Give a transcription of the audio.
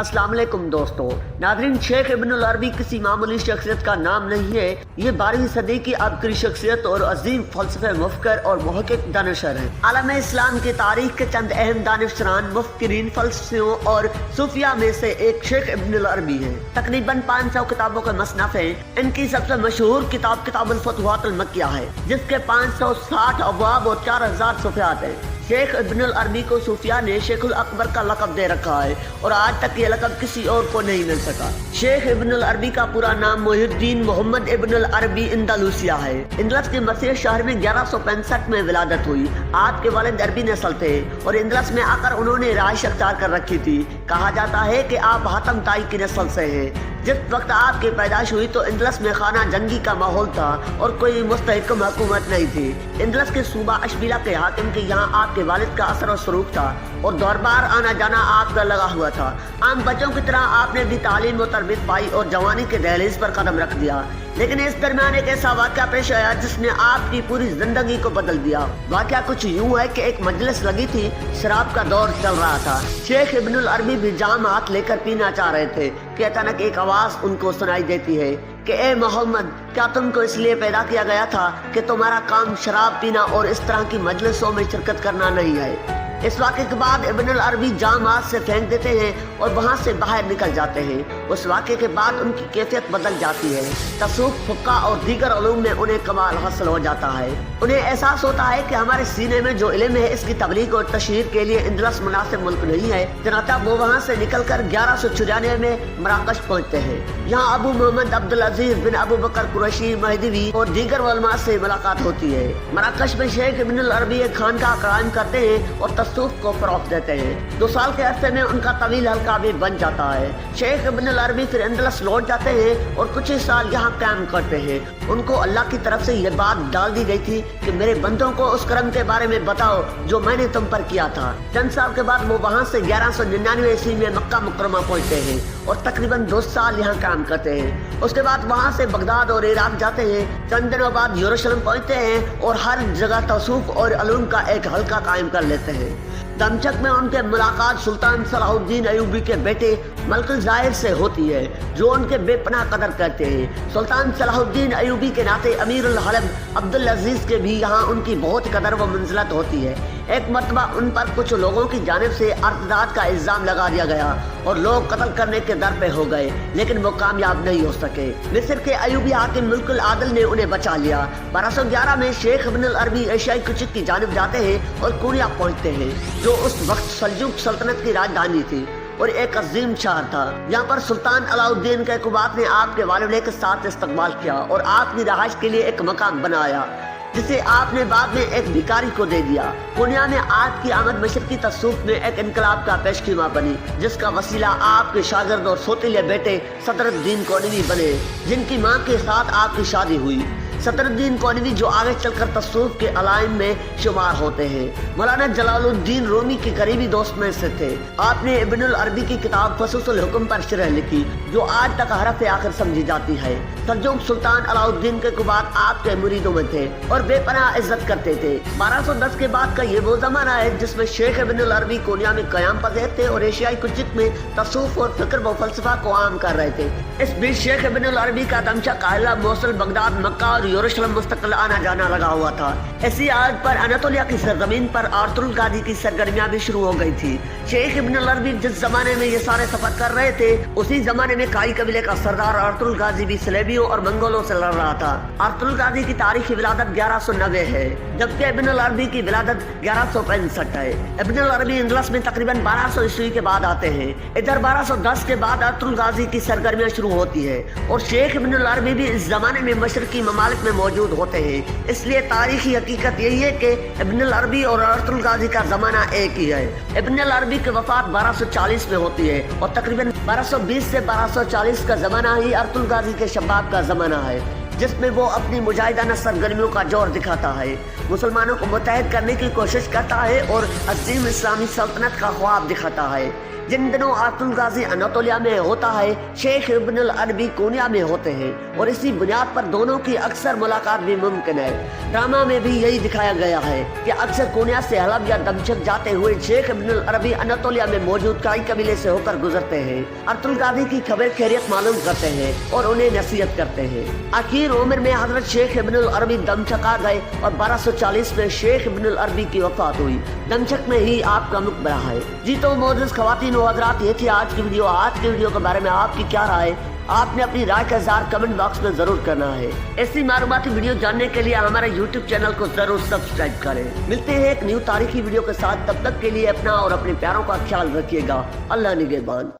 अस्सलाम वालेकुम दोस्तों। नाज़रीन, शेख इब्न अल अरबी किसी मामूली शख्सियत का नाम नहीं है। ये 12वीं सदी की आबकारी शख्सियत और अजीम फलसफे मुफक्कर और मुहक्किक दानिशवर हैं। आलम इस्लाम की तारीख के चंद अहम दानिशरान, मुफक्किरीन, फलसफियों और सूफिया में से एक शेख इब्न अल अरबी है। तकरीबन 500 किताबों के मसनफ़ हैं। इनकी सबसे मशहूर किताब किताबुल फतुहात अल मक्किया है, जिसके 560 अबवाब और 4000 सुफ़ियात हैं। शेख इब्न अल अरबी को सूफिया ने शेखुल अकबर का लक़ब दे रखा है और आज तक ये लक़ब किसी और को नहीं मिल सका। शेख इब्न अल अरबी का पूरा नाम मुहिउद्दीन मोहम्मद इब्न अल अरबी अंदालूसिया है। इंदलस के मसीह शहर में 1165 में विलादत हुई। आपके वालिद अरबी नस्ल थे और इंदलस में आकर उन्होंने रिहाइश अख्तियार कर रखी थी। कहा जाता है कि आप हातम ताई की नस्ल से हैं। जिस वक्त आपकी पैदाइश हुई तो इंदलस में खाना जंगी का माहौल था और कोई मुस्तहकम हुकूमत नहीं थी। इंदलस के सूबा अशबिला के हाकिम के यहाँ आपके वालिद का असर और सरूफ था और दरबार आना जाना आपका लगा हुआ था। आम बच्चों की तरह आपने भी तालीम और तरबियत पाई और जवानी के दहलीज पर कदम रख दिया। लेकिन इस दरमियान एक ऐसा वाक़या पेश आया जिसने आपकी पूरी जिंदगी को बदल दिया। वाक़या कुछ यूँ है कि एक मजलिस लगी थी, शराब का दौर चल रहा था। शेख इब्न अल अरबी भी जाम हाथ लेकर पीना चाह रहे थे कि अचानक एक आवाज उनको सुनाई देती है कि ए मोहम्मद, क्या तुमको इसलिए पैदा किया गया था कि तुम्हारा काम शराब पीना और इस तरह की मजलिसों में शिरकत करना नहीं है। इस वाक़े के बाद इब्न अल अरबी जाम हाथ से फेंक देते हैं और वहाँ से बाहर निकल जाते हैं। उस वाक़े के बाद उनकी कैफियत बदल जाती है। तसूफ, फ़ुक़्हा और दीगर उलूम में उन्हें कमाल हासिल हो जाता है। उन्हें एहसास होता है कि हमारे सीने में जो इल्म है इसकी तबलीग और तशहीर के लिए इंदलस मुनासिब मुल्क नहीं है। चनाचा वो वहाँ से निकल कर 1194 में मराकश पहुँचते हैं। यहाँ अबू मोहम्मद अब्दुल अजीज बिन अबू बकर कुरैशी महदवी और दीगर उलमा से मुलाकात होती है। मराकश में शेख इब्न अल अरबी एक खानकाह कायम करते हैं और तसूफ को फरोग़ देते हैं। 2 साल के अरसे में उनका तवील हल्का भी बन जाता है। शेख इब्न अल अरबी फिर इंदलस लौट जाते हैं और कुछ ही साल यहाँ कायम करते हैं। उनको अल्लाह की तरफ से यह बात डाल दी गई थी कि मेरे बंदों को उस करम के बारे में बताओ जो मैंने तुम पर किया था। चंद साल के बाद वो वहाँ से 1199 ईस्वी में मक्का मुकरमा पहुँचते हैं और तकरीबन 2 साल यहाँ काम करते हैं। उसके बाद वहाँ से बगदाद और इराक जाते हैं। चंद दिनों बाद यरूशलेम पहुँचते हैं और हर जगह तसूफ और अलूम का एक हल्का कायम कर लेते हैं। दमशक में उनके मुलाकात सुल्तान सलाहुद्दीन अयूबी के बेटे मलिक ज़ाहिर से होती है, जो उनके बेपनाह कदर करते हैं। सुल्तान सलाहुद्दीन अयूबी के नाते अमीर उल हलब अब्दुल अजीज के भी यहाँ उनकी बहुत कदर व मंजिलत होती है। एक मरतबा उन पर कुछ लोगों की जानिब से अर्तदाद का इल्जाम लगा दिया गया और लोग कत्ल करने के दर पे हो गए, लेकिन वो कामयाब नहीं हो सके। मिस्र के अयूबी हाकिम मुल्कुल आदिल ने उन्हें बचा लिया। 1211 में शेख इब्न अल अरबी एशियाई कुचित की जानिब जाते हैं और कोरिया पहुँचते हैं, जो उस वक्त सल्जुक सल्तनत की राजधानी थी और एक अजीम शहर था। यहाँ पर सुल्तान अलाउद्दीन कैकुबात ने आपके वालिद के साथ इस्तकबाल किया और आपकी रहाइश के लिए एक मकाम बनाया, जिसे आपने बाद में एक भिखारी को दे दिया। पुनिया में आपकी आमद मशरकी तसूफ में एक इनकलाब का पेशकीमा बनी, जिसका वसीला आपके शागिर्द और सोतीले बेटे सदरुद्दीन कोनवी बने, जिनकी माँ के साथ आपकी शादी हुई। सदरुद्दीन कोनवी जो आगे चलकर तसूफ के अलाइम में शुमार होते हैं। मौलाना जलालुद्दीन रूमी के करीबी दोस्त में से थे। आपने इब्न अल अरबी की किताब फसूसुल हुक्म पर शरह लिखी, जो आज तक हरफ आखिर समझी जाती है। सल्जुक सुल्तान अलाउद्दीन के कुबात आपके मुरीदों में थे और बेपनाह इज्जत करते थे। 1210 के बाद का ये वो जमाना है जिसमें शेख इब्न अल अरबी कोनिया में कयाम पज़ीर थे और एशियाई कुचित में तसूफ और फिक्र व फलसफा को आम कर रहे थे। इस बीच शेख इब्न अल अरबी का दमशक, काहिरा, मोसुल, बगदाद, मक्का और यरूशलेम मुस्तकिल आना जाना लगा हुआ था। ऐसी आज पर अनातोलिया की सरजमीन पर आर्तुल गाजी की सरगर्मियां भी शुरू हो गई थी। शेख इब्न अल अरबी जिस जमाने में ये सारे सफर कर रहे थे, उसी जमाने में काई कबीले का सरदार आर्तुल गाजी भी सलेबियों और मंगोलों से लड़ रहा था। आर्तुल गाजी की तारीखी विलादत 1190 है, जबकि इब्न अल अरबी की विलादत 1165 है। इब्न अल अरबी इंदलस में तकरीबन 1200 ईस्वी के बाद आते हैं। इधर 1210 के बाद आर्तुल गाजी की सरगर्मियां शुरू होती है और शेख इब्न अल अरबी भी इस जमाने में मशरकी ममालिक में मौजूद होते हैं। इसलिए तारीखी हकीकत यही है कि इब्न अल अरबी और आर्तुल गाजी का जमाना एक ही है। इब्न अल अरबी की वफात 1240 में होती है और तकरीबन 1220 से 1240 का जमाना ही आर्तुल गाजी के शबाब का जमाना है, जिसमें वो अपनी मुजाहिदाना सरगर्मियों का जोर दिखाता है, मुसलमानों को मुत्तहद करने की कोशिश करता है और अजीम इस्लामी सल्तनत का ख्वाब दिखाता है। जिन दिनों अब्दुल गाजी अनातोलिया में होता है, शेख इब्न अल अरबी कोनिया में होते हैं और इसी बुनियाद पर दोनों की अक्सर मुलाकात भी मुमकिन है। ड्रामा में भी यही दिखाया गया है कि अक्सर कोनिया से हलब या दमशक जाते हुए शेख इब्न अल अरबी अनातोलिया में मौजूद काई कबीले से होकर गुजरते हैं। अब्दुल गाजी की खबर खैरियत मालूम करते हैं और उन्हें नसीहत करते हैं। आखिर उम्र में हजरत शेख इब्न अल अरबी दमशक आ गए और 1240 में शेख इब्न अल अरबी की वफात हुई। दमशक में ही आपका मकबरा है। जी तो मोअज़्ज़िज़ ख़वातीन व हज़रात, ये थी आज की वीडियो। आज की वीडियो के बारे में आपकी क्या राय? आपने अपनी राय का इज़हार कमेंट बॉक्स में जरूर करना है। ऐसी मालूमाती वीडियो जानने के लिए हमारे YouTube चैनल को जरूर सब्सक्राइब करें। मिलते हैं एक न्यू तारीखी वीडियो के साथ। तब तक के लिए अपना और अपने प्यारों का ख्याल रखिएगा। अल्लाह निगहबान।